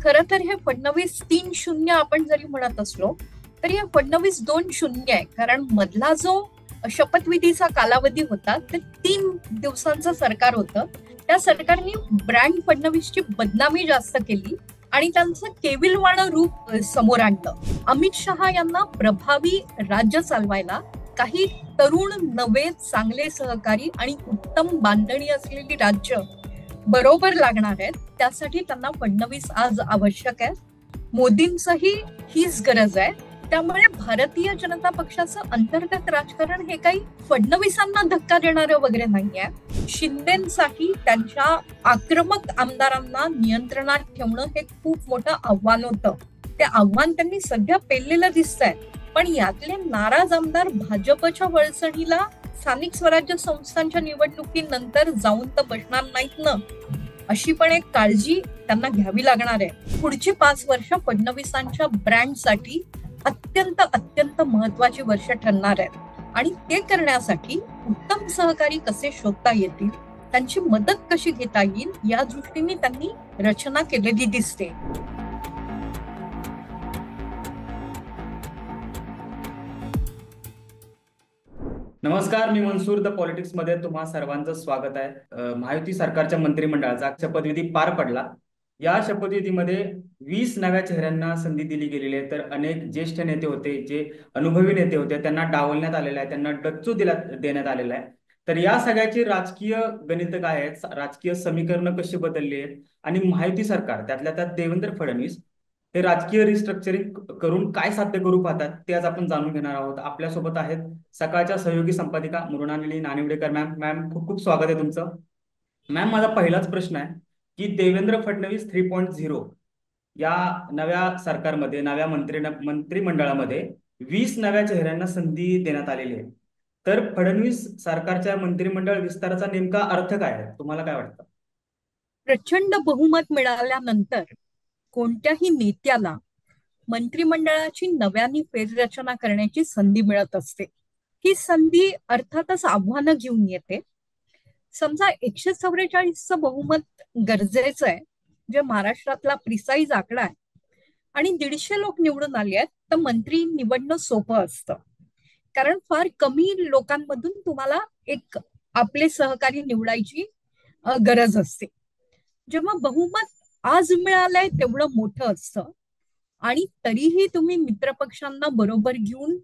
खरं तर हे फडणवीस 3-0 आपण जरी म्हणत असलो तरी हे फडणवीस 2-0 आहे. कारण मधला जो शपथविधीचा कालावधी होता ते 3 दिवसांचं सरकार होतं. त्या सरकारने ब्रँड फडणवीसची बदनामी जास्त केली आणि त्यांचं केविलवाणं रूप समोर आणलं. अमित शहा यांना प्रभावी राज्य चालवायला काही तरुण, नवे, चांगले सहकारी आणि उत्तम बांधणी असलेली राज्य बरोबर लागणार आहेत. त्यासाठी त्यांना फडणवीस आज आवश्यक आहे. मोदींचंही हीच गरज आहे. त्यामुळे भारतीय जनता पक्षाचं अंतर्गत राजकारण हे काही फडणवीसांना धक्का देणारं वगैरे नाहीये. शिंदेसाठी त्यांच्या आक्रमक आमदारांना नियंत्रणात ठेवणं हे खूप मोठं आव्हान होतं. ते आव्हान त्यांनी सध्या पेललेलं दिसतंय. पण यातले नाराज आमदार भाजपच्या वळसणीला स्थानिक स्वराज्य संस्थांच्या निवडणुकीनंतर जाऊन तर बसणार नाहीत ना, अशी पण एक काळजी त्यांना घ्यावी लागणार आहे. पुढची 5 वर्ष फडणवीसांच्या ब्रँडसाठी अत्यंत अत्यंत महत्वाची वर्ष ठरणार आहेत आणि ते करण्यासाठी उत्तम सहकारी कसे शोधता येतील, त्यांची मदत कशी घेता येईल या दृष्टीने त्यांनी रचना केलेली दिसते. नमस्कार, मी मनसूर द पॉलिटिक्स मध्ये तुम्हा सर्वांचं स्वागत आहे. महायुती सरकारच्या मंत्रिमंडळाचा शपथविधी पार पडला. या शपथविधीमध्ये 20 नव्या चेहऱ्यांना संधी दिली गेलेली आहे. तर अनेक ज्येष्ठ नेते होते, जे अनुभवी नेते होते, त्यांना डावलण्यात आलेलं आहे, त्यांना डच्चू देण्यात आलेला आहे. तर या सगळ्याची राजकीय गणित काय आहेत, राजकीय समीकरणं कशी बदलली आहेत आणि महायुती सरकार त्यातल्या त्यात देवेंद्र फडणवीस हे राजकीय रिस्ट्रक्चरिंग करून काय साध्य करू पाहतात ते आज आपण जाणून घेणार आहोत. आपल्यासोबत आहेत सकाळच्या सहयोगी संपादिका मृणालिनी नानिवडेकर मॅम. मॅम, खूप खूप स्वागत आहे तुमचं. मॅम, माझा पहिलाच प्रश्न आहे की देवेंद्र फडणवीस 3.0 या नव्या सरकारमध्ये, नव्या मंत्रिमंडळामध्ये 20 नव्या चेहऱ्यांना संधी देण्यात आलेली आहे. तर फडणवीस सरकारच्या मंत्रिमंडळ विस्ताराचा नेमका अर्थ काय आहे, तुम्हाला काय वाटतं? प्रचंड बहुमत मिळाल्यानंतर कोणत्याही नेत्याला मंत्रिमंडळाची नव्याने फेररचना करण्याची संधी मिळत असते. ही संधी अर्थातच आव्हानं घेऊन येते. समजा 144चं बहुमत गरजेचं आहे, जे महाराष्ट्रातला प्रिसाईज आकडा आहे, आणि 150 लोक निवडून आले आहेत, तर मंत्री निवडणं सोपं असतं. कारण फार कमी लोकांमधून तुम्हाला एक आपले सहकारी निवडायची गरज असते. जेव्हा बहुमत आज मिळालंय तेवढं मोठं असतं आणि तरीही तुम्ही मित्रपक्षांना बरोबर घेऊन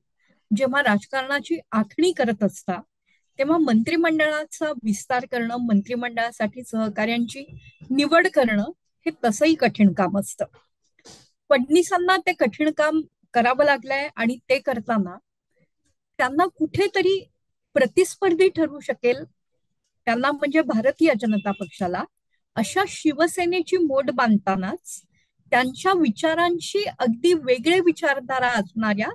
जेव्हा राजकारणाची आखणी करत असता, तेव्हा मंत्रिमंडळाचा विस्तार करणं, मंत्रिमंडळासाठी सहकार्यांची निवड करणं हे तसंही कठीण काम असतं. फडणवीसांना ते कठीण काम करावं लागलंय आणि ते करताना त्यांना कुठेतरी प्रतिस्पर्धी ठरू शकेल, त्यांना म्हणजे भारतीय जनता पक्षाला अशा शिवसेनेची मोड बांधतानाच त्यांच्या विचारांशी अगदी वेगळे विचारधारा असणाऱ्या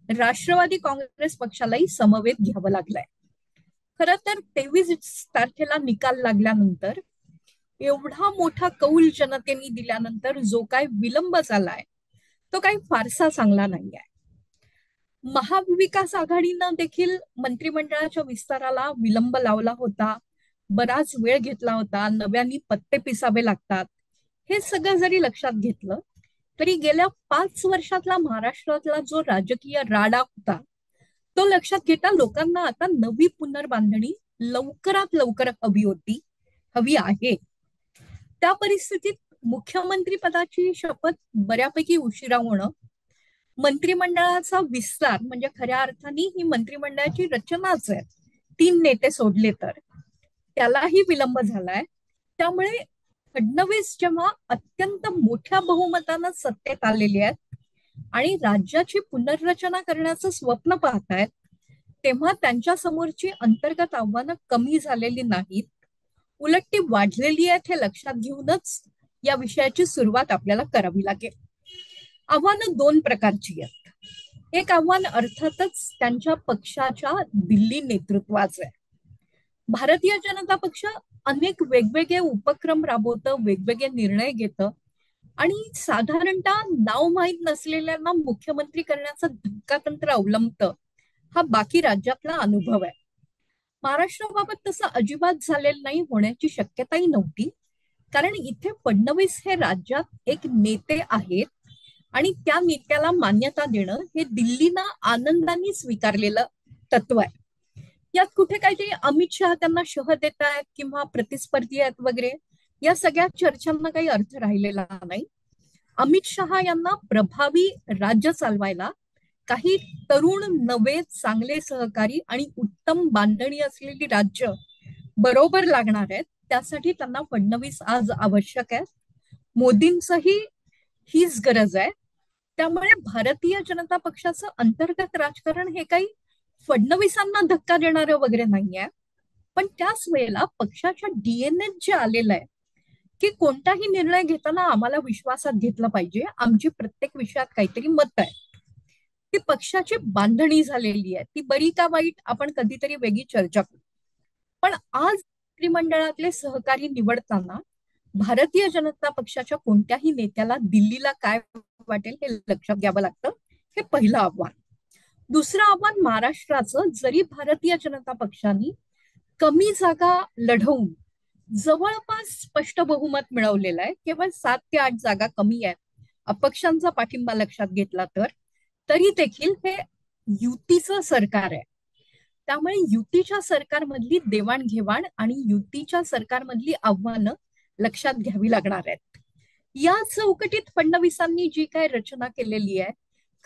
राष्ट्रवादी काँग्रेस पक्षालाही समवेत घ्यावं लागलंय. खरं तर 23 तारखेला निकाल लागल्यानंतर एवढा मोठा कौल जनतेने दिल्यानंतर जो काय विलंब झालाय तो काही फारसा चांगला नाहीये. महाविकास आघाडीनं देखील मंत्रिमंडळाच्या विस्ताराला विलंब लावला होता, बराच वेळ घेतला होता, नव्याने पत्ते पिसावे लागतात. हे सगळं जरी लक्षात घेतलं तरी गेल्या 5 वर्षातला महाराष्ट्रातला जो राजकीय राडा होता तो लक्षात घेता लोकांना आता नवी पुनर्बांधणी लवकरात लवकर हवी आहे. त्या परिस्थितीत मुख्यमंत्री पदाची शपथ बऱ्यापैकी उशिरा होणं, मंत्रिमंडळाचा विस्तार म्हणजे खऱ्या अर्थाने ही मंत्रिमंडळाची रचनाच आहे, 3 नेते सोडले तर, त्यालाही विलंब झालाय. त्यामुळे फडणवीस जेव्हा अत्यंत मोठ्या बहुमतानं सत्तेत आलेले आहेत आणि राज्याची पुनर्रचना करण्याचं स्वप्न पाहतायत, तेव्हा त्यांच्या समोरची अंतर्गत आव्हानं कमी झालेली नाहीत, उलट ती वाढलेली आहेत. हे लक्षात घेऊनच या विषयाची सुरुवात आपल्याला करावी लागेल. आव्हानं 2 प्रकारची आहेत. एक आव्हान अर्थातच त्यांच्या पक्षाच्या दिल्ली नेतृत्वाचं आहे. भारतीय जनता पक्ष अनेक वेगवेगळे उपक्रम राबवतं, वेगवेगळे निर्णय घेतं आणि साधारणतः नाव माहीत नसलेल्यांना मुख्यमंत्री करण्याचं धक्कातंत्र अवलंबतं. हा बाकी राज्यातला अनुभव आहे. महाराष्ट्राबाबत तसं अजिबात झालेलं नाही, होण्याची शक्यताही नव्हती. कारण इथे फडणवीस हे राज्यात एक नेते आहेत आणि त्या नेत्याला मान्यता देणं हे दिल्लीनं आनंदाने स्वीकारलेलं तत्व आहे. यात कुठे काहीतरी अमित शहा त्यांना शह देत आहेत किंवा प्रतिस्पर्धी आहेत वगैरे, या सगळ्या चर्चांना काही अर्थ राहिलेला नाही. अमित शहा यांना प्रभावी राज्य चालवायला काही तरुण नवे चांगले सहकारी आणि उत्तम बांधणी असलेली राज्य बरोबर लागणार आहेत. त्यासाठी त्यांना फडणवीस आज आवश्यक आहे. मोदींचंही हीच गरज आहे. त्यामुळे भारतीय जनता पक्षाचं अंतर्गत राजकारण हे काही फडणवीसांना धक्का देणारं वगैरे नाहीये. पण त्याच वेळेला पक्षाच्या डीएनए जे आलेलं आहे की कोणताही निर्णय घेताना आम्हाला विश्वासात घेतलं पाहिजे, आमची प्रत्येक विषयात काहीतरी मत आहे, ती पक्षाची बांधणी झालेली आहे. ती बरी का वाईट आपण कधीतरी वेगळी चर्चा करू. पण आज मंत्रिमंडळातले सहकारी निवडताना भारतीय जनता पक्षाच्या कोणत्याही नेत्याला दिल्लीला काय वाटेल हे लक्षात घ्यावं लागतं. हे पहिलं आव्हान. दुसरं आव्हान महाराष्ट्राचं, जरी भारतीय जनता पक्षाने कमी जागा लढवून जवळपास स्पष्ट बहुमत मिळवलेलं आहे, केवळ 7 ते 8 जागा कमी आहेत अपक्षांचा पाठिंबा लक्षात घेतला तर, तरी देखील हे युतीचं सरकार आहे. त्यामुळे युतीच्या सरकारमधली देवाणघेवाण आणि युतीच्या सरकारमधली आव्हानं लक्षात घ्यावी लागणार आहेत. या चौकटीत फडणवीसांनी जी काय रचना केलेली आहे,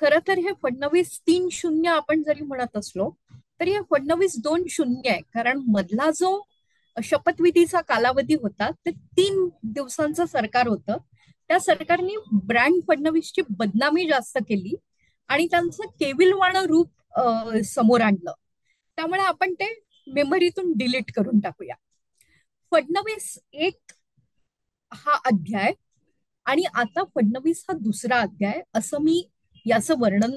खरं तर हे फडणवीस 3-0 आपण जरी म्हणत असलो तरी हे फडणवीस 2-0 आहे. कारण मधला जो शपथविधीचा कालावधी होता ते 3 दिवसांचं सरकार होतं. त्या सरकारने ब्रँड फडणवीसची बदनामी जास्त केली आणि त्यांचं केविलवाणं रूप समोर आणलं. त्यामुळे आपण ते मेमरीतून डिलीट करून टाकूया. फडणवीस एक हा अध्याय आणि आता फडणवीस हा दुसरा अध्याय, असं मी याचं वर्णन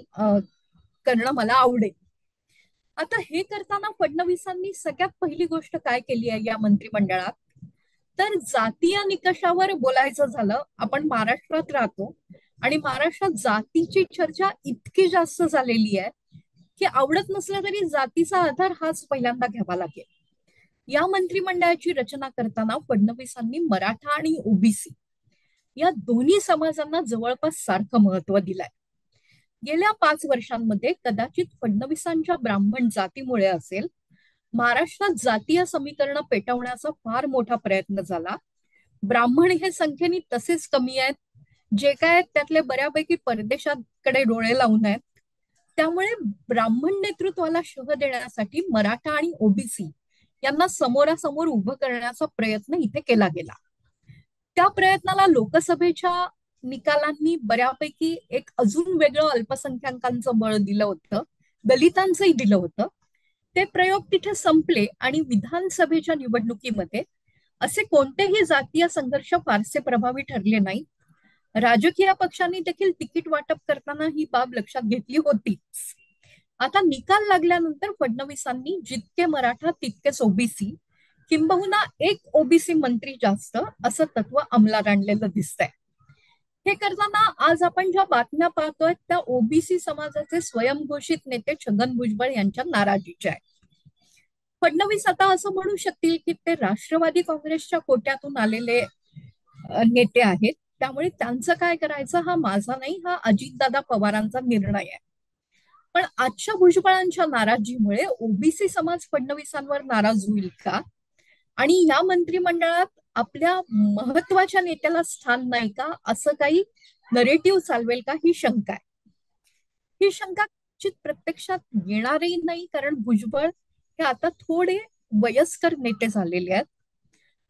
करणं मला आवडेल. आता हे करताना फडणवीसांनी सगळ्यात पहिली गोष्ट काय केली आहे या मंत्रिमंडळात, तर जातीय निकषावर बोलायचं झालं. आपण महाराष्ट्रात राहतो आणि महाराष्ट्रात जातीची चर्चा इतकी जास्त झालेली आहे की आवडत नसलं तरी जातीचा आधार हाच पहिल्यांदा घ्यावा लागेल. या मंत्रिमंडळाची रचना करताना फडणवीसांनी मराठा आणि ओबीसी या दोन्ही समाजांना जवळपास सारखं महत्व दिलंय. गेल्या 5 वर्षांमध्ये कदाचित फडणवीसांच्या ब्राह्मण जातीमुळे असेल, महाराष्ट्रात जातीय समीकरण पेटवण्याचा फार मोठा प्रयत्न झाला. ब्राह्मण हे संख्येने तसेच कमी आहेत, जे काय आहेत त्यातले बऱ्यापैकी परदेशाकडे डोळे लावून आहेत. त्यामुळे ब्राह्मण नेतृत्वाला शह देण्यासाठी मराठा आणि ओबीसी यांना समोरासमोर उभं करण्याचा प्रयत्न इथे केला गेला. त्या प्रयत्नाला लोकसभेच्या निकालांनी बऱ्यापैकी एक अजून वेगळं अल्पसंख्याकांचं बळ दिलं होतं, दलितांचंही दिलं होतं. ते प्रयोग तिथे संपले आणि विधानसभेच्या निवडणुकीमध्ये असे कोणतेही जातीय संघर्ष फारसे प्रभावी ठरले नाही. राजकीय पक्षांनी देखील तिकीट वाटप करताना ही बाब लक्षात घेतली होतीच. आता निकाल लागल्यानंतर फडणवीसांनी जितके मराठा तितकेच ओबीसी, किंबहुना एक ओबीसी मंत्री जास्त, असं तत्व अंमलात आणलेलं दिसतंय. हे करताना आज आपण ज्या बातम्या पाहतोय त्या ओबीसी समाजाचे स्वयंघोषित नेते छगन भुजबळ यांच्या नाराजीच्या आहेत. फडणवीस आता असं म्हणू शकतील की ते राष्ट्रवादी काँग्रेसच्या कोट्यातून आलेले नेते आहेत, त्यामुळे त्यांचं काय करायचं हा माझा नाही, हा अजितदादा पवारांचा निर्णय आहे. पण आजच्या भुजबळांच्या नाराजीमुळे ओबीसी समाज फडणवीसांवर नाराज होईल का, आणि या मंत्रिमंडळात आपल्या महत्वाच्या नेत्याला स्थान नाही का, असं काही नरेटिव्ह चालवेल का, ही शंका आहे. ही शंका प्रत्यक्षात येणारही नाही, कारण भुजबळ हे आता थोडे वयस्कर नेते झालेले आहेत.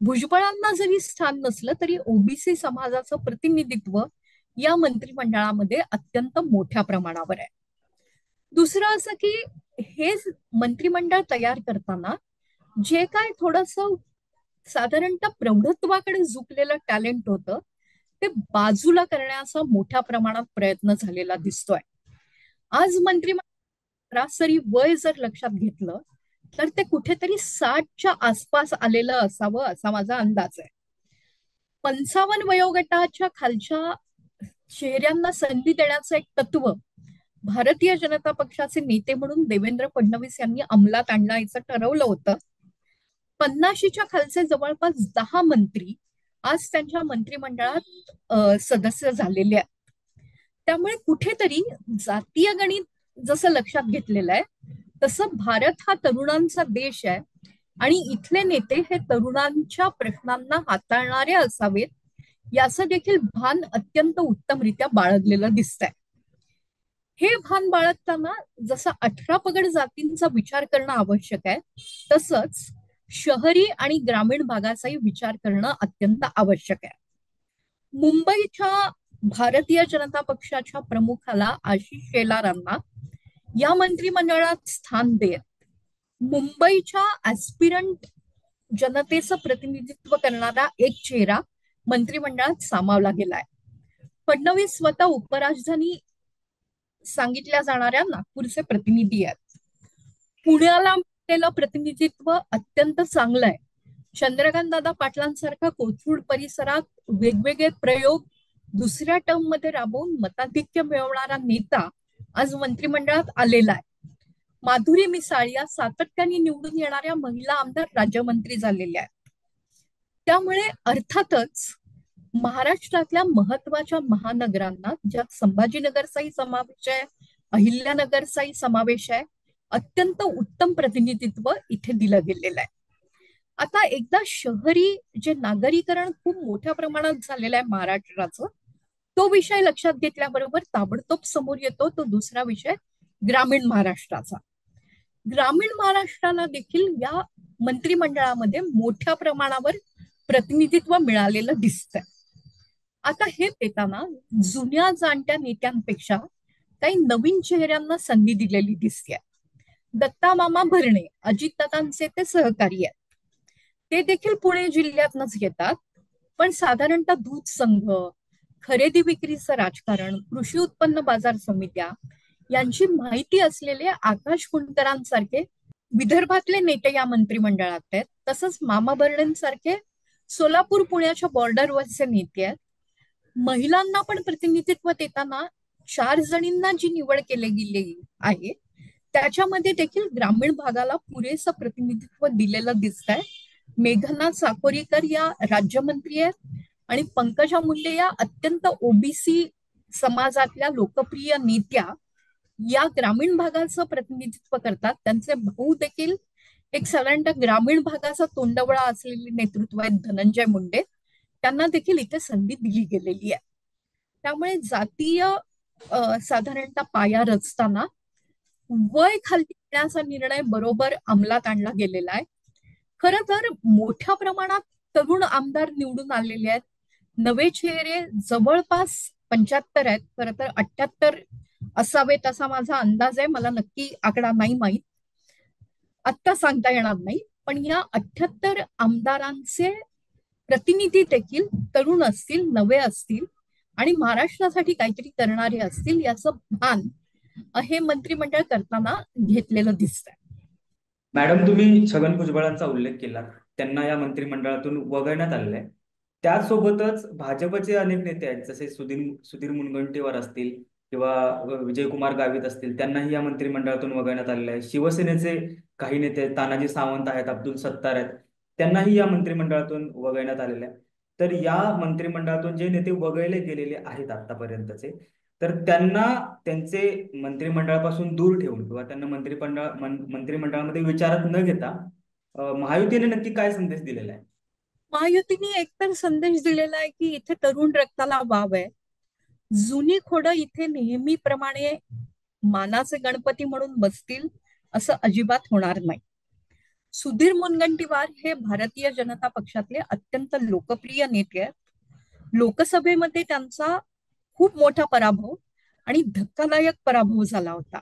भुजबळांना जरी स्थान नसलं तरी ओबीसी समाजाचं प्रतिनिधित्व या मंत्रिमंडळामध्ये अत्यंत मोठ्या प्रमाणावर आहे. दुसरं असं की हे मंत्रिमंडळ तयार करताना जे काय थोडंसं साधारणतः प्रौढत्वाकडे झुकलेलं टॅलेंट होतं ते बाजूला करण्याचा मोठ्या प्रमाणात प्रयत्न झालेला दिसतोय. आज मंत्रिमंडळ सरासरी वय जर लक्षात घेतलं तर ते कुठेतरी 60च्या आसपास आलेलं असावं असा माझा अंदाज आहे. 55 वयोगटाच्या खालच्या चेहऱ्यांना संधी देण्याचं एक तत्व भारतीय जनता पक्षाचे नेते म्हणून देवेंद्र फडणवीस यांनी अंमलात आणण्याचं ठरवलं होतं. 50च्या खालचे जवळपास 10 मंत्री आज त्यांच्या मंत्रिमंडळात सदस्य झालेले आहेत. त्यामुळे कुठेतरी जातीय गणित जसं लक्षात घेतलेलं आहे, तसं भारत हा तरुणांचा देश आहे आणि इथले नेते हे तरुणांच्या प्रश्नांना हाताळणारे असावेत, याचं देखील भान अत्यंत उत्तमरित्या बाळगलेलं दिसतंय. हे भान बाळगताना जसं 18 पगड जातींचा विचार करणं आवश्यक आहे, तसंच शहरी आणि ग्रामीण भागाचाही विचार करणं अत्यंत आवश्यक आहे. मुंबईच्या भारतीय जनता पक्षाच्या प्रमुखाला आशिष शेलारांना या मंत्रिमंडळात स्थान देत मुंबईच्या ऍस्पिरंट जनतेचं प्रतिनिधित्व करणारा एक चेहरा मंत्रिमंडळात सामावला गेलाय. फडणवीस स्वतः उपराजधानी सांगितल्या जाणाऱ्या नागपूरचे प्रतिनिधी आहेत. पुण्याला मिळालेलं प्रतिनिधित्व अत्यंत चांगलं आहे. चंद्रकांत दादा पाटलांसारखा कोथरूड परिसरात वेगवेगळे प्रयोग दुसऱ्या टर्म मध्ये राबवून मताधिक्य मिळवणारा नेता आज मंत्रिमंडळात आलेला आहे. माधुरी मिसाळ या सातत्याने निवडून येणाऱ्या महिला आमदार राज्यमंत्री झालेल्या आहेत. त्यामुळे अर्थातच महाराष्ट्रातल्या महत्वाच्या महानगरांना, ज्यात संभाजीनगरचाही समावेश आहे, अहिल्यानगरचाही समावेश आहे, अत्यंत उत्तम प्रतिनिधित्व इथे दिलं गेलेलं आहे. आता एकदा शहरी जे नागरीकरण खूप मोठ्या प्रमाणात झालेलं आहे महाराष्ट्राचं, तो विषय लक्षात घेतल्याबरोबर ताबडतोब समोर येतो तो दुसरा विषय ग्रामीण महाराष्ट्राचा. ग्रामीण महाराष्ट्राला देखील या मंत्रिमंडळामध्ये मोठ्या प्रमाणावर प्रतिनिधित्व मिळालेलं दिसतंय. आता हे देताना जुन्या जाणत्या नेत्यांपेक्षा काही नवीन चेहऱ्यांना संधी दिलेली दिसते. दत्ता मामा भरणे अजितदादांचे ते सहकारी आहेत. ते देखील पुणे जिल्ह्यातनच घेतात, पण साधारणतः दूध संघ, खरेदी विक्रीचं राजकारण, कृषी उत्पन्न बाजार समित्या यांची माहिती असलेले आकाश कुंटकरांसारखे विदर्भातले नेते या मंत्रिमंडळात आहेत. तसंच मामा भरणेंसारखे सोलापूर पुण्याच्या बॉर्डरवरचे नेते आहेत. महिलांना पण प्रतिनिधित्व देताना 4 जणींना जी निवड केली गेली आहे, त्याच्यामध्ये देखील ग्रामीण भागाला पुरेसं प्रतिनिधित्व दिलेलं दिसतंय. मेघना चाकोरीकर या राज्यमंत्री आहेत आणि पंकजा मुंडे या अत्यंत ओबीसी समाजातल्या लोकप्रिय नेत्या या ग्रामीण भागाचं प्रतिनिधित्व करतात. त्यांचे भाऊ देखील एक साधारणतः ग्रामीण भागाचा तोंडवळा असलेले नेतृत्व आहेत, धनंजय मुंडे. त्यांना देखील इथे संधी दिली गेलेली आहे. त्यामुळे जातीय साधारणतः पाया रचताना वय खालती घेण्याचा निर्णय बरोबर अंमलात आणला गेलेला आहे. खरं तर मोठ्या प्रमाणात तरुण आमदार निवडून आलेले आहेत. नवे चेहरे जवळपास 75 आहेत. खरं तर 78 असावेत असा माझा अंदाज आहे. मला नक्की आकडा नाही माहीत, आत्ता सांगता येणार नाही. पण या 78 आमदारांचे प्रतिनिधी देखील तरुण असतील, नवे असतील आणि महाराष्ट्रासाठी काहीतरी करणारे असतील, याचं भान हे मंत्रिमंडळ करताना घेतलेलं दिसतंय. मॅडम, तुम्ही छगन भुजबळांचा उल्लेख केला. त्यांना या मंत्रिमंडळातून वगळण्यात आलेलं आहे. त्याचसोबतच भाजपचे अनेक नेते आहेत, जसे सुधीर मुनगंटीवार असतील किंवा विजयकुमार गावित असतील, त्यांनाही या मंत्रिमंडळातून वगळण्यात आलेलं आहे. शिवसेनेचे काही नेते आहेत, तानाजी सावंत आहेत, अब्दुल सत्तार आहेत, त्यांनाही या मंत्रिमंडळातून वगळण्यात आलेलं आहे. तर या मंत्रिमंडळातून जे नेते वगळले गेलेले आहेत आतापर्यंतचे, तर त्यांना त्यांचे मंत्रिमंडळापासून दूर ठेवून किंवा त्यांना मंत्रिमंडळामध्ये विचारात न घेता महायुतीने नक्की काय संदेश दिलेला आहे? महायुतीने एकतर संदेश दिलेला आहे की इथे तरुण रक्ताला वाव आहे. जुनी खोडं इथे नेहमीप्रमाणे मानाचे गणपती म्हणून बसतील असं अजिबात होणार नाही. सुधीर मुनगंटीवार हे भारतीय जनता पक्षातले अत्यंत लोकप्रिय नेते आहेत. लोकसभेमध्ये त्यांचा खूप मोठा पराभव आणि धक्कादायक पराभव झाला होता.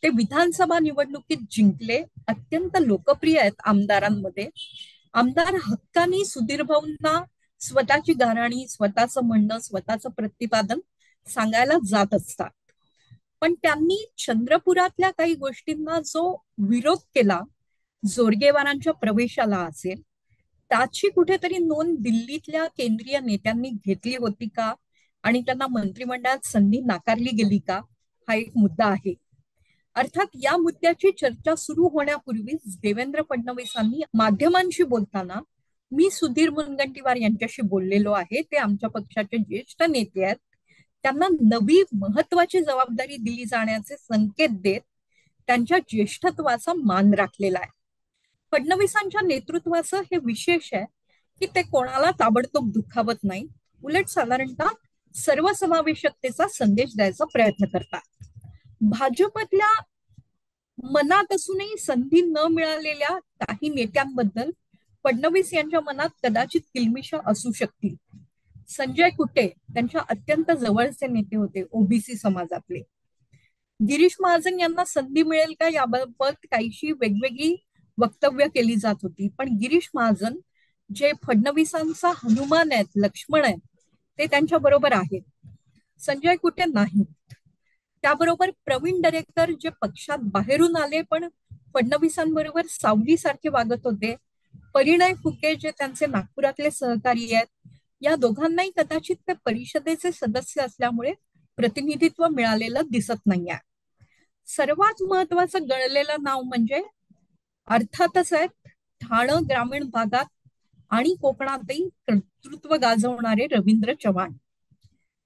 ते विधानसभा निवडणुकीत जिंकले, अत्यंत लोकप्रिय आहेत आमदारांमध्ये. आमदार हक्कानी सुधीर भाऊंना स्वतःची गाऱ्हाणी, स्वतःचं म्हणणं, स्वतःचं प्रतिपादन सांगायला जात असतात. पण त्यांनी चंद्रपुरातल्या काही गोष्टींना जो विरोध केला, जोरगेवारांच्या प्रवेशाला असेल, त्याची कुठेतरी नोंद दिल्लीतल्या केंद्रीय नेत्यांनी घेतली होती का आणि त्यांना मंत्रिमंडळात संधी नाकारली गेली का, हा एक मुद्दा आहे. अर्थात या मुद्द्याची चर्चा सुरू होण्यापूर्वीच देवेंद्र फडणवीसांनी माध्यमांशी बोलताना मी सुधीर मुनगंटीवार यांच्याशी बोललेलो आहे. ते आमच्या पक्षाचे ज्येष्ठ नेते आहेत. त्यांना नवी महत्वाची जबाबदारी दिली जाण्याचे संकेत देत त्यांच्या ज्येष्ठत्वाचा मान राखलेला आहे. फडणवीसांच्या नेतृत्वाचं हे विशेष आहे की ते कोणाला ताबडतोब दुखावत नाही, उलट साधारणतः सर्वसमावेशकतेचा संदेश द्यायचा प्रयत्न करतात. भाजपतल्या मनात असूनही संधी न मिळालेल्या काही नेत्यांबद्दल फडणवीस यांच्या मनात कदाचित किलमिशा असू शकतील. संजय कुटे त्यांच्या अत्यंत जवळचे नेते होते ओबीसी समाजातले. गिरीश महाजन यांना संधी मिळेल का याबाबत काहीशी वेगवेगळी वक्तव्य केली जात होती, पण गिरीश महाजन जे फडणवीसांचा हनुमान आहेत, लक्ष्मण आहेत, ते त्यांच्या बरोबर आहेत. संजय कुटे नाही. त्याबरोबर प्रवीण दरेकर जे पक्षात बाहेरून आले पण फडणवीसांबरोबर सावलीसारखे वागत होते. परिणय फुके जे त्यांचे नागपुरातले सहकारी आहेत, या दोघांनाही कदाचित ते परिषदेचे सदस्य असल्यामुळे प्रतिनिधित्व मिळालेलं दिसत नाहीये. सर्वात महत्वाचं गळलेलं नाव म्हणजे अर्थातच आहेत ठाणे ग्रामीण भागात आणि कोकणातही कर्तृत्व गाजवणारे रवींद्र चव्हाण.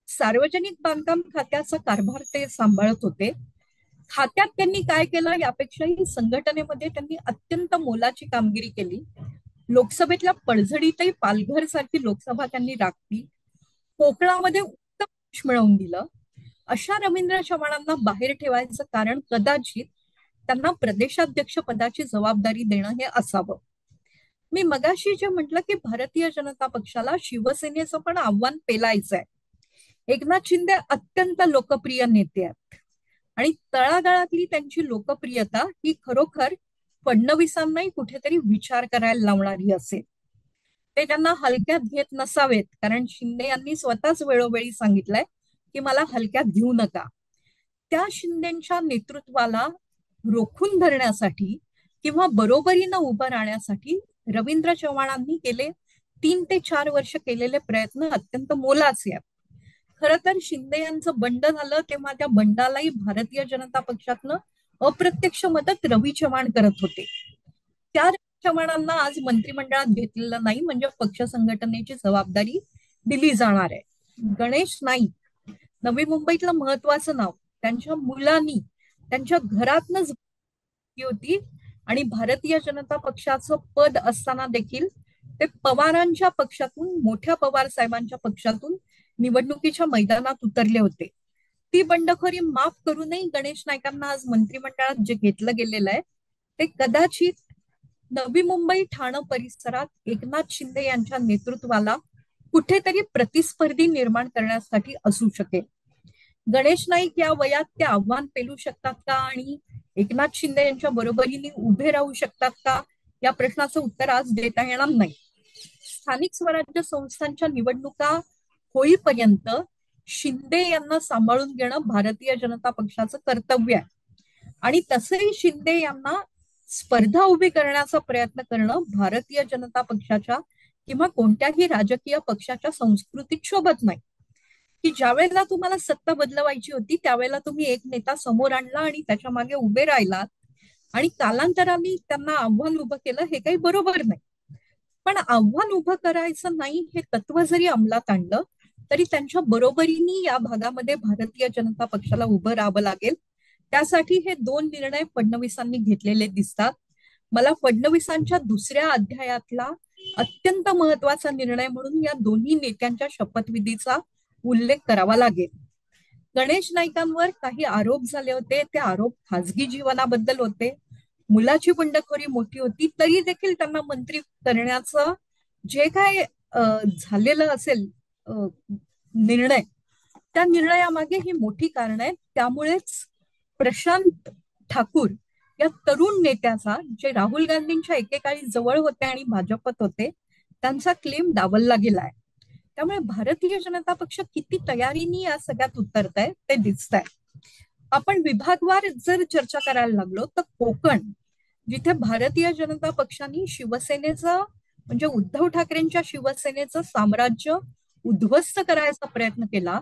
सार्वजनिक बांधकाम खात्याचा कारभार ते सांभाळत होते. खात्यात त्यांनी काय केलं यापेक्षाही संघटनेमध्ये त्यांनी अत्यंत मोलाची कामगिरी केली. लोकसभेतल्या पडझडीतही पालघर सारखी लोकसभा त्यांनी राखली. कोकणामध्ये उत्तम यश मिळवून दिलं. अशा रवींद्र चव्हाणांना बाहेर ठेवायचं कारण कदाचित त्यांना प्रदेशाध्यक्ष पदाची जबाबदारी देणं हे असावं. मी मगाशी जे म्हटलं की भारतीय जनता पक्षाला शिवसेनेचं पण आव्हान पेलायचं आहे. एकनाथ शिंदे अत्यंत लोकप्रिय नेते आहेत आणि तळागाळातली त्यांची लोकप्रियता ही खरोखर फडणवीसांनाही कुठेतरी विचार करायला लावणारी असेल. ते त्यांना हलक्यात घेत नसावेत, कारण शिंदे यांनी स्वतःच वेळोवेळी सांगितलंय की मला हलक्यात घेऊ नका. त्या शिंदेच्या नेतृत्वाला रोखून धरण्यासाठी किंवा बरोबरीनं उभं राहण्यासाठी रवींद्र चव्हाणांनी गेले 3 ते 4 वर्ष केलेले प्रयत्न अत्यंत मोलाचे आहेत. खरं तर शिंदे यांचं बंड झालं तेव्हा त्या बंडालाही भारतीय जनता पक्षातनं अप्रत्यक्ष मदत रवी चव्हाण करत होते. त्या रवी चव्हाणांना आज मंत्रिमंडळात घेतलेलं नाही, म्हणजे पक्ष संघटनेची जबाबदारी दिली जाणार आहे. गणेश नाईक नवी मुंबईतलं महत्वाचं नाव, त्यांच्या मुलांनी त्यांच्या घरातनच होती आणि भारतीय जनता पक्षाचं पद असताना देखील ते पवारांच्या पक्षातून, मोठ्या पवार साहेबांच्या पक्षातून निवडणुकीच्या मैदानात उतरले होते. ती बंडखोरी माफ करूनही गणेश नाईकांना आज मंत्रिमंडळात जे घेतलं गेलेलं आहे ते कदाचित नवी मुंबई ठाणे परिसरात एकनाथ शिंदे यांच्या नेतृत्वाला कुठेतरी प्रतिस्पर्धी निर्माण करण्यासाठी असू शकेल. गणेश नाईक या वयात ते आव्हान पेलू शकतात का आणि एकनाथ शिंदे यांच्या बरोबरीने उभे राहू शकतात का, या प्रश्नाचं उत्तर आज देता येणार नाही. स्थानिक स्वराज्य संस्थांच्या निवडणुका होईपर्यंत शिंदे यांना सांभाळून घेणं भारतीय जनता पक्षाचं कर्तव्य आहे आणि तसंही शिंदे यांना स्पर्धा उभी करण्याचा प्रयत्न करणं भारतीय जनता पक्षाच्या किंवा कोणत्याही राजकीय पक्षाच्या संस्कृतीत शोभत नाही. की ज्या वेळेला तुम्हाला सत्ता बदलवायची होती त्यावेळेला तुम्ही एक नेता समोर आणला आणि त्याच्या मागे उभे राहिलात आणि कालांतराने त्यांना आव्हान उभं केलं, हे काही बरोबर नाही. पण आव्हान उभं करायचं नाही हे तत्व जरी अंमलात आणलं तरी त्यांच्या बरोबरीने या भागामध्ये भारतीय जनता पक्षाला उभं राहावं लागेल. त्यासाठी हे 2 निर्णय फडणवीसांनी घेतलेले दिसतात. मला फडणवीसांच्या दुसऱ्या अध्यायातला अत्यंत महत्वाचा निर्णय म्हणून या दोन्ही नेत्यांच्या शपथविधीचा उल्लेख करावा लागेल. गणेश नाईकांवर काही आरोप झाले होते. ते आरोप खासगी जीवनाबद्दल होते. मुलाची बंडखोरी मोठी होती, तरी देखील त्यांना मंत्री करण्याचं जे काय झालेलं असेल निर्णय, त्या निर्णयामागे ही मोठी कारण आहे. त्यामुळेच प्रशांत ठाकूर या तरुण नेत्याचा, जे राहुल गांधींच्या एकेकाळी जवळ होते आणि भाजपत होते, त्यांचा क्लेम डावलला गेलाय. त्यामुळे भारतीय जनता पक्ष किती तयारीने या सगळ्यात उतरत आहे ते दिसत आहे. आपण विभागवार जर चर्चा करायला लागलो तर कोकण, जिथे भारतीय जनता पक्षाने शिवसेनेचं म्हणजे उद्धव ठाकरेंच्या शिवसेनेचं साम्राज्य उद्ध्वस्त करायचा प्रयत्न केला,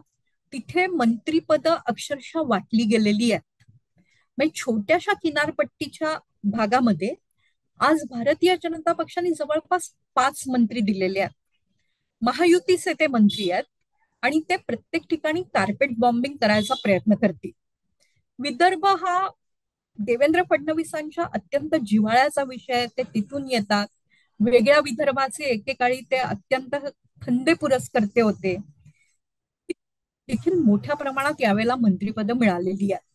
तिथे मंत्रीपद अक्षरशः वाटली गेलेली आहेत. म्हणजे छोट्याशा किनारपट्टीच्या भागामध्ये आज भारतीय जनता पक्षाने जवळपास 5 मंत्री दिलेले आहेत. महायुतीचे ते मंत्री आहेत आणि ते प्रत्येक ठिकाणी कार्पेट बॉम्बिंग करायचा प्रयत्न करतील. विदर्भ हा देवेंद्र फडणवीसांच्या अत्यंत जिव्हाळ्याचा विषय आहे. ते तिथून येतात. वेगळ्या विदर्भाचे एकेकाळी ते अत्यंत खंदे पुरस्कर्ते होते. देखील मोठ्या प्रमाणात यावेळेला मंत्रिपद मिळालेली आहेत.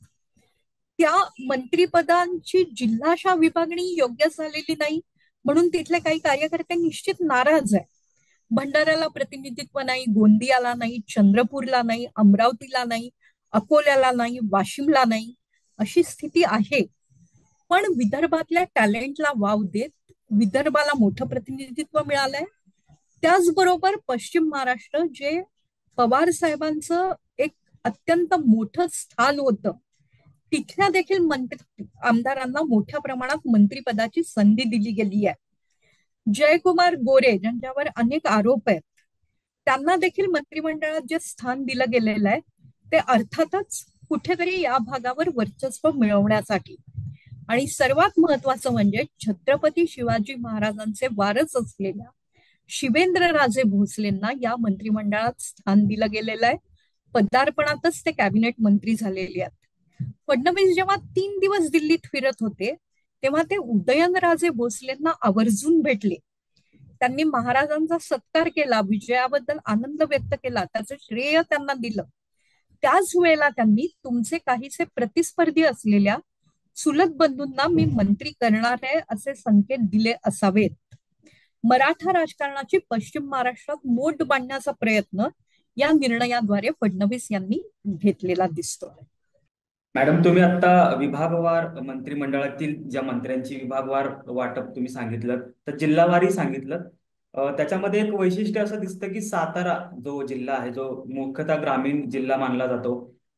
त्या मंत्रिपदांची जिल्हाशा विभागणी योग्य झालेली नाही म्हणून तिथले काही कार्यकर्ते निश्चित नाराज आहे. भंडाऱ्याला प्रतिनिधित्व नाही, गोंदियाला नाही, चंद्रपूरला नाही, अमरावतीला नाही, अकोल्याला नाही, वाशिमला नाही, अशी स्थिती आहे. पण विदर्भातल्या टॅलेंटला वाव देत विदर्भाला मोठं प्रतिनिधित्व मिळालंय. त्याचबरोबर पश्चिम महाराष्ट्र, जे पवार साहेबांचं एक अत्यंत मोठं स्थान होतं, तिथल्या देखील आमदारांना मोठ्या प्रमाणात मंत्रिपदाची संधी दिली गेली आहे. जयकुमार गोरे, ज्यांच्यावर अनेक आरोप आहेत, त्यांना देखील मंत्रिमंडळात जे स्थान दिलं गेलेलं आहे ते अर्थातच कुठेतरी या भागावर वर्चस्व मिळवण्यासाठी. आणि सर्वात महत्वाचं म्हणजे छत्रपती शिवाजी महाराजांचे वारस असलेल्या शिवेंद्रराजे भोसलेंना या मंत्रिमंडळात स्थान दिलं गेलेलं आहे. पदार्पणातच ते कॅबिनेट मंत्री झालेले आहेत. फडणवीस जेव्हा 3 दिवस दिल्लीत फिरत होते तेव्हा ते उदयनराजे भोसलेंना आवर्जून भेटले. त्यांनी महाराजांचा सत्कार केला, विजयाबद्दल आनंद व्यक्त केला, त्याचं श्रेय त्यांना दिलं. त्याच वेळेला त्यांनी तुमचे काहीसे प्रतिस्पर्धी असलेल्या चुलत बंधूंना मी मंत्री करणार आहे असे संकेत दिले असावेत. मराठा राजकारणाची पश्चिम महाराष्ट्रात मोड बांधण्याचा प्रयत्न या निर्णयाद्वारे फडणवीस यांनी घेतलेला दिसतो. मॅडम, तुम्ही आता विभागवार मंत्रिमंडळातील ज्या मंत्र्यांची विभागवार वाटप तुम्ही सांगितलं, तर जिल्हावारी सांगितलं. त्याच्यामध्ये एक वैशिष्ट्य असं दिसतं की सातारा जो जिल्हा आहे, जो मुख्यतः ग्रामीण जिल्हा मानला जातो,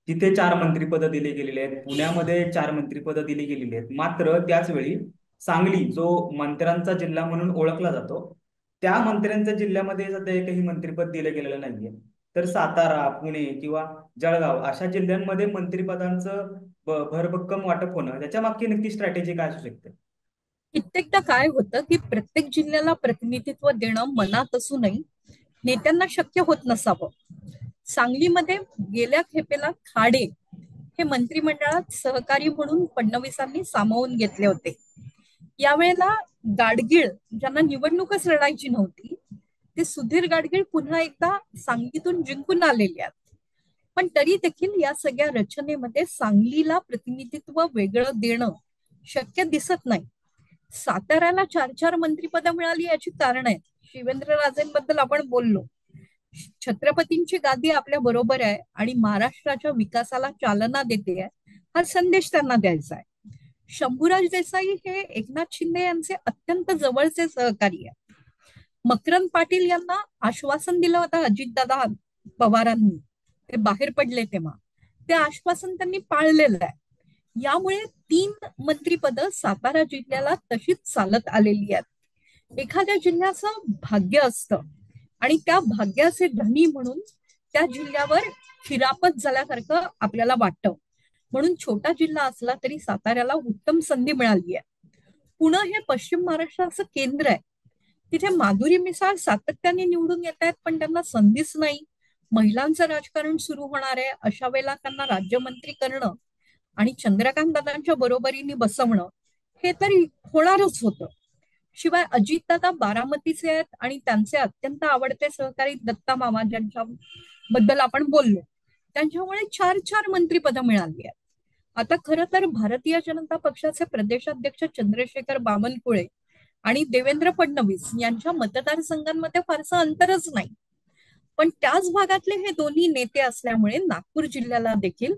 तिथे 4 मंत्रिपदं दिली गेलेली आहेत. पुण्यामध्ये 4 मंत्रिपदं दिली गेलेली आहेत. मात्र त्याच वेळी सांगली, जो मंत्र्यांचा जिल्हा म्हणून ओळखला जातो, त्या मंत्र्यांच्या जिल्ह्यामध्ये सध्या एकही मंत्रिपद दिलं गेलेलं नाहीये. तर सातारा, पुणे किंवा जळगाव अशा जिल्ह्यांमध्ये मंत्रिपदांचं भरभक्कम वाटप होणं, त्याच्या मागची नक्की स्ट्रॅटेजी काय असू शकते? कित्येकदा काय होतं की प्रत्येक जिल्ह्याला प्रतिनिधित्व देणं मनात असूनही नेत्यांना शक्य होत नसावं. सांगलीमध्ये गेल्या खेपेला खाडे हे मंत्रिमंडळात सहकारी म्हणून फडणवीसांनी सामावून घेतले होते. यावेळेला गाडगीळ, ज्यांना निवडणूकच लढायची नव्हती, ते सुधीर गाडगीळ पुन्हा एकदा सांगलीतून जिंकून आलेले आहेत. पण तरी देखील या सगळ्या रचनेमध्ये सांगलीला प्रतिनिधित्व वेगळं देणं शक्य दिसत नाही. साताऱ्याला 4 मंत्रिपदं मिळाली याची कारण आहेत. शिवेंद्रराजेंबद्दल आपण बोललो. छत्रपतींची गादी आपल्या बरोबर आहे आणि महाराष्ट्राच्या विकासाला चालना देते आहे, हा संदेश त्यांना द्यायचा आहे. शंभूराज देसाई हे एकनाथ शिंदे यांचे अत्यंत जवळचे सहकारी आहेत. मकरंद पाटील यांना आश्वासन दिलं होतं अजितदादा पवारांनी, ते बाहेर पडले तेव्हा ते आश्वासन त्यांनी पाळलेलं आहे. यामुळे 3 मंत्रिपद सातारा जिल्ह्याला तशीच चालत आलेली आहेत. एखाद्या जिल्ह्याचं भाग्य असतं आणि त्या भाग्याचे धनी म्हणून त्या जिल्ह्यावर खिरापत झाल्यासारखं आपल्याला वाटतं. म्हणून छोटा जिल्हा असला तरी साताऱ्याला उत्तम संधी मिळाली आहे. पुणे हे पश्चिम महाराष्ट्राचं केंद्र आहे. तिथे माधुरी मिसाळ सातत्याने निवडून येत आहेत, पण त्यांना संधीच नाही. महिलांचं राजकारण सुरू होणार आहे, अशा वेळेला त्यांना राज्यमंत्री करणं आणि चंद्रकांत दादांच्या बरोबरीने बसवणं हे तरी होणारच होतं. शिवाय अजितदादा बारामतीचे आहेत आणि त्यांचे अत्यंत आवडते सहकारी दत्ता मामा, ज्यांच्या बद्दल आपण बोललो, त्यांच्यामुळे 4 मंत्रिपदं मिळाली आहेत. आता खरं तर भारतीय जनता पक्षाचे प्रदेशाध्यक्ष चंद्रशेखर बावनकुळे आणि देवेंद्र फडणवीस यांच्या मतदारसंघांमध्ये फारसं अंतरच नाही. पण त्याच भागातले हे दोन्ही नेते असल्यामुळे नागपूर जिल्ह्याला देखील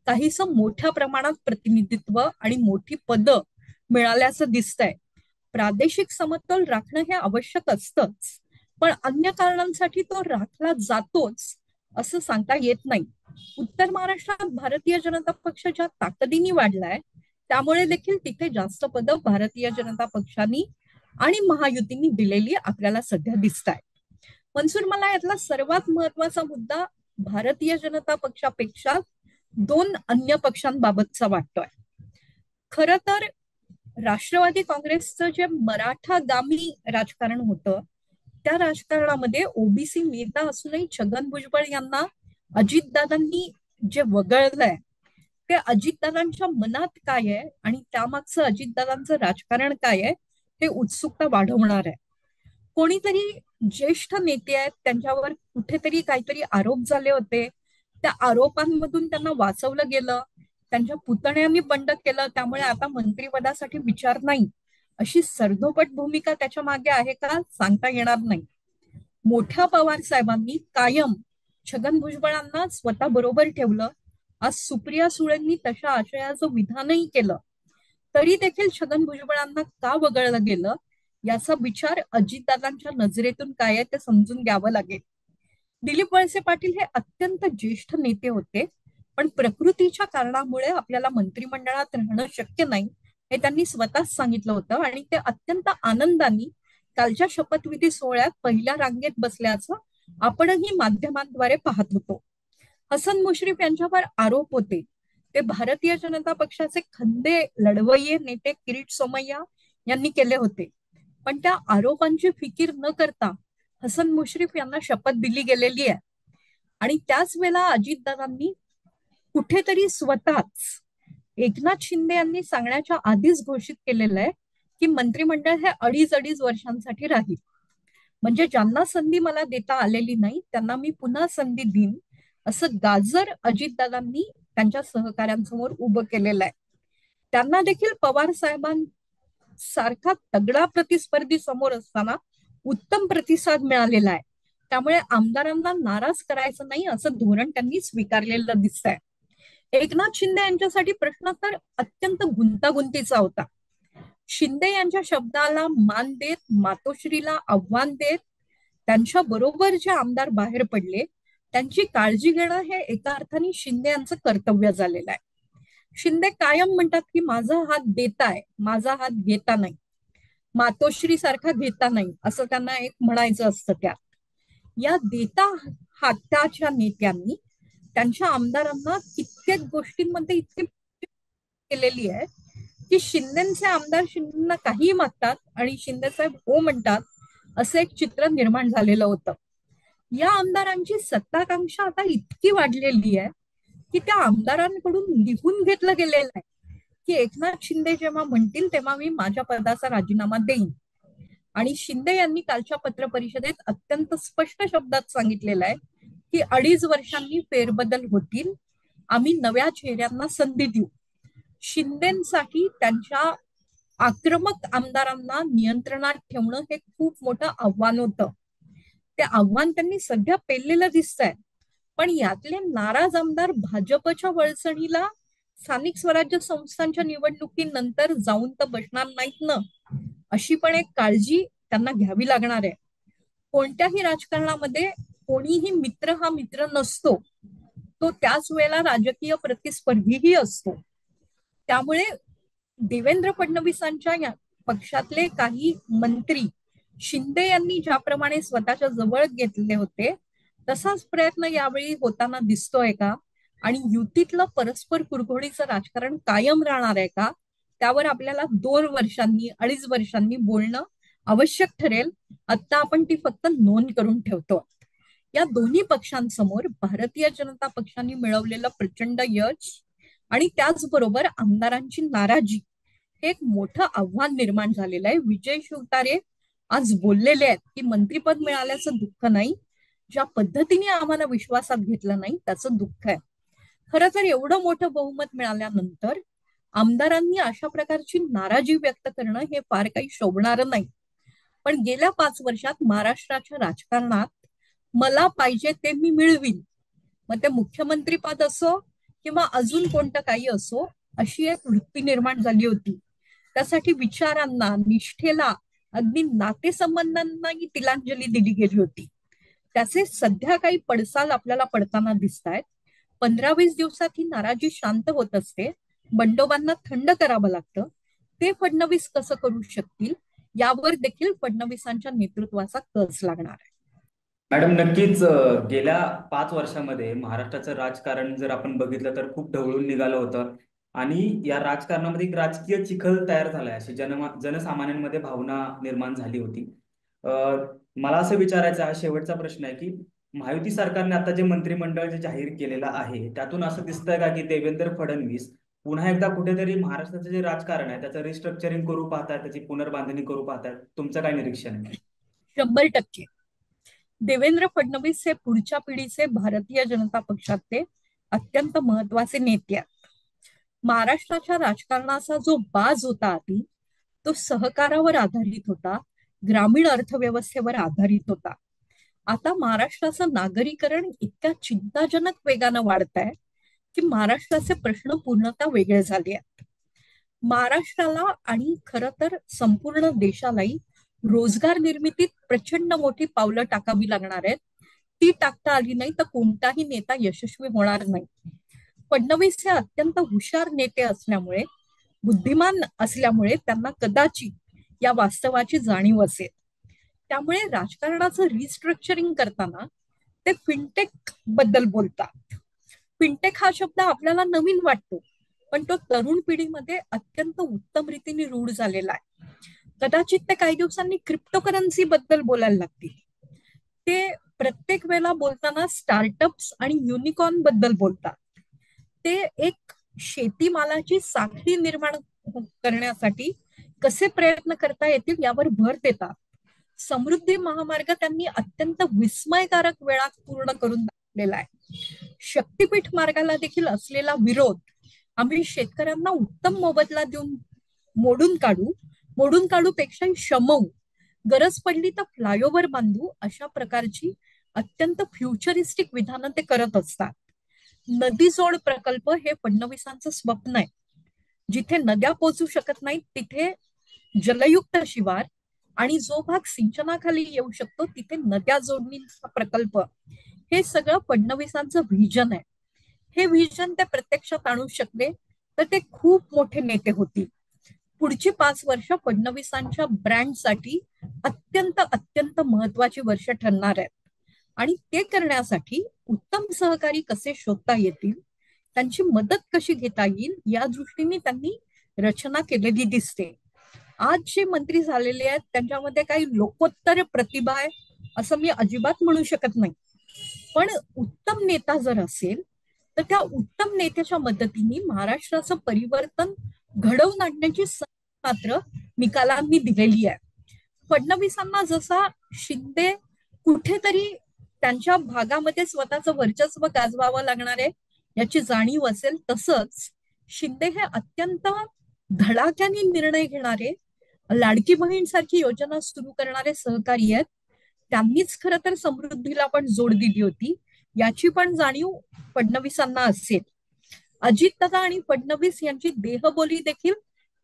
काहीसं मोठ्या प्रमाणात प्रतिनिधित्व आणि मोठी पदं मिळाल्याचं दिसतंय. प्रादेशिक समतोल राखणं हे आवश्यक असतंच, पण अन्य कारणांसाठी तो राखला जातोच असं सांगता येत नाही. उत्तर महाराष्ट्रात भारतीय जनता पक्ष ज्या ताकदीने वाढलाय त्यामुळे देखील तिथे जास्त पदं भारतीय जनता पक्षांनी आणि महायुतींनी दिलेली आपल्याला सध्या दिसत आहेत. मनसूर, मला यातला सर्वात महत्वाचा मुद्दा भारतीय जनता पक्षापेक्षा 2 अन्य पक्षांबाबतचा वाटतोय. खरं तर राष्ट्रवादी काँग्रेसचं जे मराठागामी राजकारण होतं, त्या राजकारणामध्ये ओबीसी नेता असूनही छगन भुजबळ यांना अजितदादांनी जे वगळलंय, ते अजितदादांच्या मनात काय आहे आणि त्यामागचं अजितदादांचं राजकारण काय आहे हे उत्सुकता वाढवणार आहे. कोणीतरी ज्येष्ठ नेते आहेत, त्यांच्यावर कुठेतरी काहीतरी आरोप झाले होते, त्या आरोपांमधून त्यांना वाचवलं गेलं, त्यांच्या पुतण्यांनी बंड केलं, त्यामुळे आता मंत्रिपदासाठी विचार नाही, अशी सरधोपट भूमिका त्याच्या मागे आहे का सांगता येणार नाही. मोठ्या पवार साहेबांनी कायम छगन भुजबळांना स्वतः बरोबर ठेवलं. आज सुप्रिया सुळेंनी तशा आशयाचं विधानही केलं, तरी देखील छगन भुजबळांना का वगळलं गेलं याचा विचार अजितदादांच्या नजरेतून काय आहे ते समजून घ्यावं लागेल. दिलीप वळसे पाटील हे अत्यंत ज्येष्ठ नेते होते, पण प्रकृतीच्या कारणामुळे आपल्याला मंत्रिमंडळात राहणं शक्य नाही हे त्यांनी स्वतःच सांगितलं होतं आणि ते अत्यंत आनंदाने कालच्या शपथविधी सोहळ्यात पहिल्या रांगेत बसल्याचं आपणही माध्यमांद्वारे पाहत होतो. हसन मुश्रीफ यांच्यावर आरोप होते, ते भारतीय जनता पक्षाचे खंदे लढवय्ये नेते किरीट सोमय्या यांनी केले होते, पण त्या आरोपांची फिकीर न करता हसन मुश्रीफ यांना शपथ दिली गेलेली आहे. आणि त्याच वेळेला अजितदादांनी कुठेतरी स्वतःच एकनाथ शिंदे यांनी सांगण्याच्या आधीच घोषित केलेलं आहे की मंत्रिमंडळ हे अडीच अडीच वर्षांसाठी राहील. म्हणजे ज्यांना संधी मला देता आलेली नाही त्यांना मी पुन्हा संधी देईन, असं गाजर अजितदादांनी त्यांच्या सहकाऱ्यांसमोर उभं केलेलं आहे. त्यांना देखील पवार साहेबांसारखा तगडा प्रतिस्पर्धी समोर असताना उत्तम प्रतिसाद मिळालेला आहे. त्यामुळे आमदारांना नाराज करायचं नाही असं धोरण त्यांनी स्वीकारलेलं दिसतंय. एकनाथ शिंदे यांच्यासाठी प्रश्न तर अत्यंत गुंतागुंतीचा होता. शिंदे यांच्या शब्दाला मान देत, मातोश्रीला आव्हान देत त्यांच्या बरोबर जे आमदार बाहेर पडले त्यांची काळजी घेणं हे एका अर्थाने शिंदे यांचं कर्तव्य झालेलं आहे. शिंदे कायम म्हणतात की माझा हात देताय, माझा हात घेता नाही, मातोश्री सारखा घेता नाही, असं त्यांना एक म्हणायचं असतं. त्यात या देता हाताच्या नेत्यांनी त्यांच्या आमदारांना कित्येक गोष्टींमध्ये इतकी केलेली आहे की शिंदेचे आमदार शिंदेना काही मागतात आणि शिंदे साहेब हो म्हणतात, असं एक चित्र निर्माण झालेलं होतं. या आमदारांची सत्ताकांक्षा आता इतकी वाढलेली आहे की त्या आमदारांकडून लिहून घेतलं गेलेलं आहे की एकनाथ शिंदे जेव्हा म्हणतील तेव्हा मी माझ्या पदाचा राजीनामा देईन. आणि शिंदे यांनी कालच्या पत्रपरिषदेत अत्यंत स्पष्ट शब्दात सांगितलेलं आहे की 2.5 वर्षांनी फेरबदल होतील, आम्ही नव्या चेहऱ्यांना संधी देऊ. शिंदेसाठी त्यांच्या आक्रमक आमदारांना नियंत्रणात ठेवणं हे खूप मोठं आव्हान होतं. ते आव्हान त्यांनी सध्या पेललेलं दिसतंय. पण यातले नाराज आमदार भाजपच्या वळसणीला स्थानिक स्वराज्य संस्थांच्या निवडणुकीनंतर जाऊन तर बसणार नाहीत ना, अशी पण एक काळजी त्यांना घ्यावी लागणार आहे. कोणत्याही राजकारणामध्ये कोणीही मित्र हा मित्र नसतो, तो त्याच वेळेला राजकीय प्रतिस्पर्धीही असतो. त्यामुळे देवेंद्र फडणवीसांच्या या पक्षातले काही मंत्री शिंदे यांनी ज्याप्रमाणे स्वतःच्या जवळ घेतले होते तसाच प्रयत्न यावेळी होताना दिसतोय का, आणि युतीतलं परस्पर कुरघोडीचं राजकारण कायम राहणार आहे का, त्यावर आपल्याला 2 वर्षांनी 2.5 वर्षांनी बोलणं आवश्यक ठरेल. आता आपण ती फक्त नोंद करून ठेवतो. या दोन्ही पक्षांसमोर भारतीय जनता पक्षाने मिळवलेलं प्रचंड यश आणि त्याचबरोबर आमदारांची नाराजी हे एक मोठं आव्हान निर्माण झालेलं आहे. विजय शिवतारे आज बोललेले आहेत की मंत्रिपद मिळाल्याचं दुःख नाही, ज्या पद्धतीने आम्हाला विश्वासात घेतलं नाही त्याचं दुःख आहे. खरं तर एवढं मोठं बहुमत मिळाल्यानंतर आमदारांनी अशा प्रकारची नाराजी व्यक्त करणं हे फार काही शोभणारं नाही. पण गेल्या 5 वर्षात महाराष्ट्राच्या राजकारणात मला पाहिजे ते मी मिळवीन, मग ते मुख्यमंत्री पद असो किंवा अजून कोणतं काही असो, अशी एक वृत्ती निर्माण झाली होती. त्यासाठी विचारांना, निष्ठेला, अगदी नातेसंबंधांनाही तिलांजली दिली गेली होती. त्याचे सध्या काही पडसाद आपल्याला पडताना दिसत आहेत. 15-20 दिवसात ही नाराजी शांत होत असते, बंडोबांना थंड करावं लागतं. ते फडणवीस कसं करू शकतील यावर देखील फडणवीसांच्या नेतृत्वाचा कस लागणार आहे. मॅडम, नक्कीच गेल्या 5 वर्षामध्ये महाराष्ट्राचं राजकारण जर आपण बघितलं तर खूप ढवळून निघालं होतं. आणि या राजकारणामध्ये एक राजकीय चिखल तयार झालाय, अशी जनसामान्यांमध्ये भावना निर्माण झाली होती. मला असं विचारायचं, हा शेवटचा प्रश्न आहे की महायुती सरकारने आता जे मंत्रिमंडळ जे जाहीर केलेलं आहे त्यातून असं दिसतंय का की देवेंद्र फडणवीस पुन्हा एकदा कुठेतरी महाराष्ट्राचं जे राजकारण आहे त्याचं रिस्ट्रक्चरिंग करू पाहतात, त्याची पुनर्बांधणी करू पाहतात? तुमचं काय निरीक्षण आहे? 100%. देवेंद्र फडणवीस हे पुढच्या पिढीचे भारतीय जनता पक्षाचे अत्यंत महत्वाचे नेते आहेत. महाराष्ट्राच्या राजकारणाचा जो बाज होता आधी, तो सहकारावर आधारित होता, ग्रामीण अर्थव्यवस्थेवर आधारित होता. आता महाराष्ट्राचं नागरीकरण इतक्या चिंताजनक वेगानं वाढत आहे की महाराष्ट्राचे प्रश्न पूर्णतः वेगळे झाले आहेत. महाराष्ट्राला आणि खरं तर संपूर्ण देशालाही रोजगार निर्मितीत प्रचंड मोठी पावलं टाकावी लागणार आहेत. ती टाकता आली नाही तर कोणताही नेता यशस्वी होणार नाही. फडणवीस हे अत्यंत हुशार नेते असल्यामुळे, बुद्धिमान असल्यामुळे त्यांना कदाचित या वास्तवाची जाणीव असेल. त्यामुळे राजकारणाचं रिस्ट्रक्चरिंग करताना ते फिनटेक बद्दल बोलतात. फिनटेक हा शब्द आपल्याला नवीन वाटतो, पण तो तरुण पिढीमध्ये अत्यंत उत्तम रीतीने रूढ झालेला आहे. कदाचित ते काही दिवसांनी क्रिप्टोकरन्सी बद्दल बोलायला लागतील. ते प्रत्येक वेळेला बोलताना स्टार्टअप्स आणि युनिकॉर्न बद्दल बोलतात. ते एक शेतीमालाची साखळी निर्माण करण्यासाठी कसे प्रयत्न करता येतील यावर भर देतात. समृद्धी महामार्ग त्यांनी अत्यंत विस्मयकारक वेळात पूर्ण करून दाखवलेला आहे. शक्तीपीठ मार्गाला देखील असलेला विरोध आम्ही शेतकऱ्यांना उत्तम मोबदला देऊन मोडून काढू पेक्षाही शमवू, गरज पडली तर फ्लायओव्हर बांधू, अशा प्रकारची अत्यंत फ्युचरिस्टिक विधानं ते करत असतात. नदी जोड प्रकल्प हे फडणवीसांचं स्वप्न आहे. जिथे नद्या पोचू शकत नाहीत तिथे जलयुक्त शिवार आणि जो भाग सिंचनाखाली येऊ शकतो तिथे नद्या जोडणीचा प्रकल्प, हे सगळं फडणवीसांचं व्हिजन आहे. हे व्हिजन ते प्रत्यक्षात आणू शकले तर ते खूप मोठे नेते होतील. पुढची 5 वर्ष फडणवीसांच्या ब्रँडसाठी अत्यंत अत्यंत महत्वाची वर्ष ठरणार आहेत. आणि ते करण्यासाठी उत्तम सहकारी कसे शोधता येतील, त्यांची मदत कशी घेता येईल, या दृष्टीने त्यांनी रचना केलेली दिसते. आज जे मंत्री झालेले आहेत त्यांच्यामध्ये काही लोकोत्तर प्रतिभा आहे असं मी अजिबात म्हणू शकत नाही. पण उत्तम नेता जर असेल तर त्या उत्तम नेत्याच्या मदतीने महाराष्ट्राचं परिवर्तन घडवून आणण्याची संधी मात्र निकालांनी दिलेली आहे. फडणवीसांना जसा शिंदे कुठेतरी त्यांच्या भागामध्ये स्वतःचं वर्चस्व गाजवावं लागणार आहे याची जाणीव असेल, तसंच शिंदे हे अत्यंत धडाक्याने निर्णय घेणारे, लाडकी बहीण सारखी योजना सुरू करणारे सहकारी आहेत. त्यांनीच खरं तर समृद्धीला पण जोड दिली होती, याची पण जाणीव फडणवीसांना असेल. अजितदादा आणि फडणवीस यांची देहबोली देखील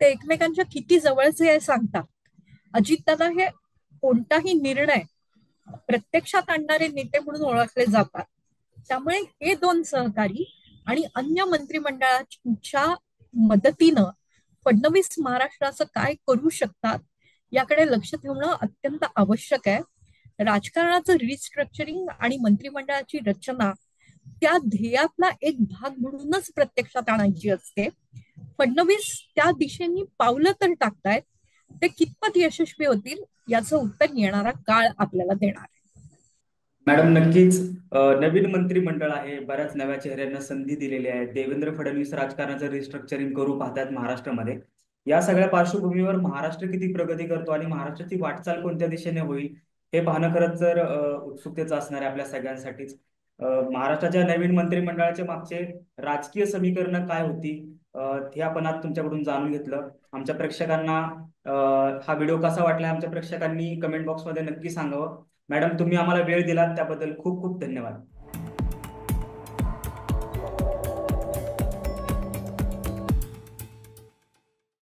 ते एकमेकांच्या किती जवळचे आहे सांगतात. अजितदादा हे कोणताही निर्णय प्रत्यक्षात आणणारे नेते म्हणून ओळखले जातात. त्यामुळे हे दोन सहकारी आणि अन्य मंत्रिमंडळाच्या मदतीनं फडणवीस महाराष्ट्राचं काय करू शकतात याकडे लक्ष ठेवणं अत्यंत आवश्यक आहे. राजकारणाचं रिस्ट्रक्चरिंग आणि मंत्रिमंडळाची रचना त्या ध्येयातला एक भाग म्हणूनच प्रत्यक्षात आणायची असते. फडणवीस त्या दिशेने पावलं तर टाकतायत, ते कितपत यशस्वी होतील याचं उत्तर येणारा काळ आपल्याला देणार आहे. मॅडम, नक्कीच नवीन मंत्रिमंडळ आहे, बऱ्याच नव्या चेहऱ्यांना संधी दिलेली आहे. देवेंद्र फडणवीस राजकारणाचं रिस्ट्रक्चरिंग करू पाहतात महाराष्ट्रामध्ये. या सगळ्या पार्श्वभूमीवर महाराष्ट्र किती प्रगती करतो आणि महाराष्ट्राची वाटचाल कोणत्या दिशेने होईल हे पाहणं खरंच तर उत्सुकतेचं असणार आहे आपल्या सगळ्यांसाठीच. महाराष्ट्राच्या नवीन मंत्रिमंडळाच्या मागचे राजकीय समीकरणं काय होती हे आपण आज तुमच्याकडून जाणून घेतलं. आमच्या प्रेक्षकांना हा व्हिडिओ कसा वाटला आमच्या प्रेक्षकांनी कमेंट बॉक्समध्ये नक्की सांगावं. मॅडम, तुम्ही आम्हाला वेळ दिलात त्याबद्दल खूप खूप धन्यवाद.